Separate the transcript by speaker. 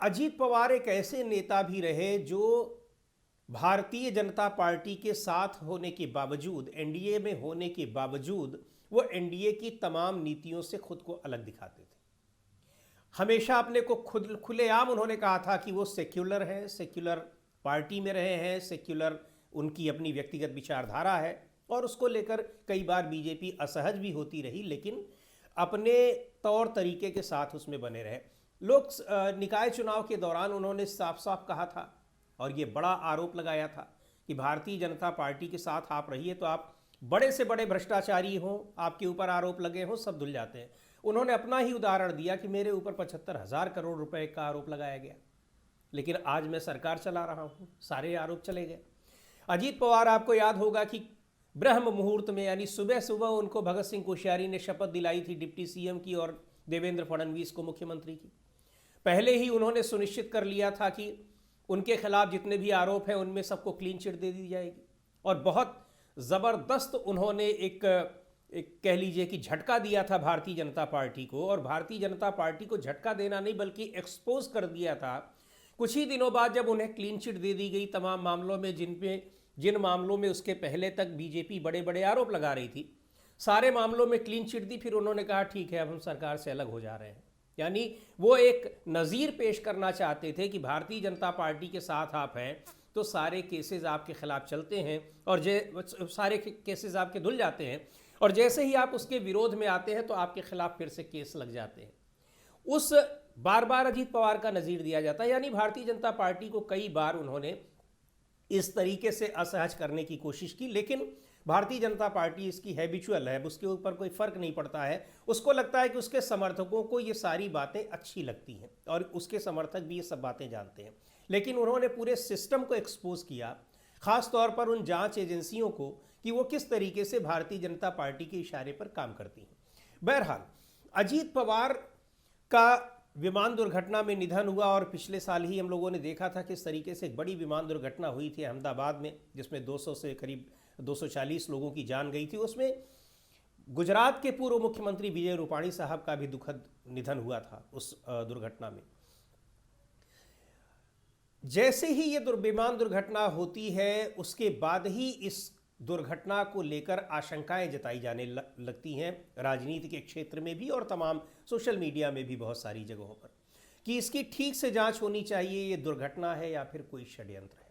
Speaker 1: अजीत पवार एक ऐसे नेता भी रहे जो भारतीय जनता पार्टी के साथ होने के बावजूद, एनडीए में होने के बावजूद, वो एनडीए की तमाम नीतियों से खुद को अलग दिखाते थे। हमेशा अपने को खुद खुलेआम उन्होंने कहा था कि वो सेक्युलर हैं, सेक्युलर पार्टी में रहे हैं, सेक्युलर उनकी अपनी व्यक्तिगत विचारधारा है, और उसको लेकर कई बार बीजेपी असहज भी होती रही, लेकिन अपने तौर तरीके के साथ उसमें बने रहे। लोक निकाय चुनाव के दौरान उन्होंने साफ साफ कहा था और ये बड़ा आरोप लगाया था कि भारतीय जनता पार्टी के साथ आप रहिए तो आप बड़े से बड़े भ्रष्टाचारी हों, आपके ऊपर आरोप लगे हों, सब धुल जाते हैं। उन्होंने अपना ही उदाहरण दिया कि मेरे ऊपर 75,000 करोड़ रुपए का आरोप लगाया गया, लेकिन आज मैं सरकार चला रहा हूं, सारे आरोप चले गए। अजीत पवार, आपको याद होगा कि ब्रह्म मुहूर्त में, यानी सुबह सुबह उनको भगत सिंह कोश्यारी ने शपथ दिलाई थी डिप्टी सीएम की और देवेंद्र फडणवीस को मुख्यमंत्री की। पहले ही उन्होंने सुनिश्चित कर लिया था कि उनके खिलाफ जितने भी आरोप हैं उनमें सबको क्लीन चिट दे दी जाएगी, और बहुत ज़बरदस्त उन्होंने एक कह लीजिए कि झटका दिया था भारतीय जनता पार्टी को। और भारतीय जनता पार्टी को झटका देना नहीं बल्कि एक्सपोज कर दिया था। कुछ ही दिनों बाद जब उन्हें क्लीन चिट दे दी गई तमाम मामलों में, जिन मामलों में उसके पहले तक बीजेपी बड़े बड़े आरोप लगा रही थी, सारे मामलों में क्लीन चिट दी, फिर उन्होंने कहा ठीक है अब हम सरकार से अलग हो जा रहे हैं। यानी वो एक नज़ीर पेश करना चाहते थे कि भारतीय जनता पार्टी के साथ आप हैं तो सारे केसेस आपके खिलाफ चलते हैं और सारे केसेस आपके धुल जाते हैं, और जैसे ही आप उसके विरोध में आते हैं तो आपके खिलाफ फिर से केस लग जाते हैं। उस बार बार अजीत पवार का नज़ीर दिया जाता है। यानी भारतीय जनता पार्टी को कई बार उन्होंने इस तरीके से असहज करने की कोशिश की, लेकिन भारतीय जनता पार्टी इसकी हैबिचुअल है, उसके ऊपर कोई फर्क नहीं पड़ता है। उसको लगता है कि उसके समर्थकों को ये सारी बातें अच्छी लगती हैं और उसके समर्थक भी ये सब बातें जानते हैं। लेकिन उन्होंने पूरे सिस्टम को एक्सपोज किया, खास तौर पर उन जांच एजेंसियों को, कि वो किस तरीके से भारतीय जनता पार्टी के इशारे पर काम करती हैं। बहरहाल, अजीत पवार का विमान दुर्घटना में निधन हुआ, और पिछले साल ही हम लोगों ने देखा था किस तरीके से एक बड़ी विमान दुर्घटना हुई थी अहमदाबाद में, जिसमें 200 से करीब 240 लोगों की जान गई थी। उसमें गुजरात के पूर्व मुख्यमंत्री विजय रूपाणी साहब का भी दुखद निधन हुआ था उस दुर्घटना में। जैसे ही ये विमान दुर्घटना होती है उसके बाद ही इस दुर्घटना को लेकर आशंकाएं जताई जाने लगती हैं राजनीति के क्षेत्र में भी और तमाम सोशल मीडिया में भी बहुत सारी जगहों पर, कि इसकी ठीक से जांच होनी चाहिए, ये दुर्घटना है या फिर कोई षड्यंत्र है।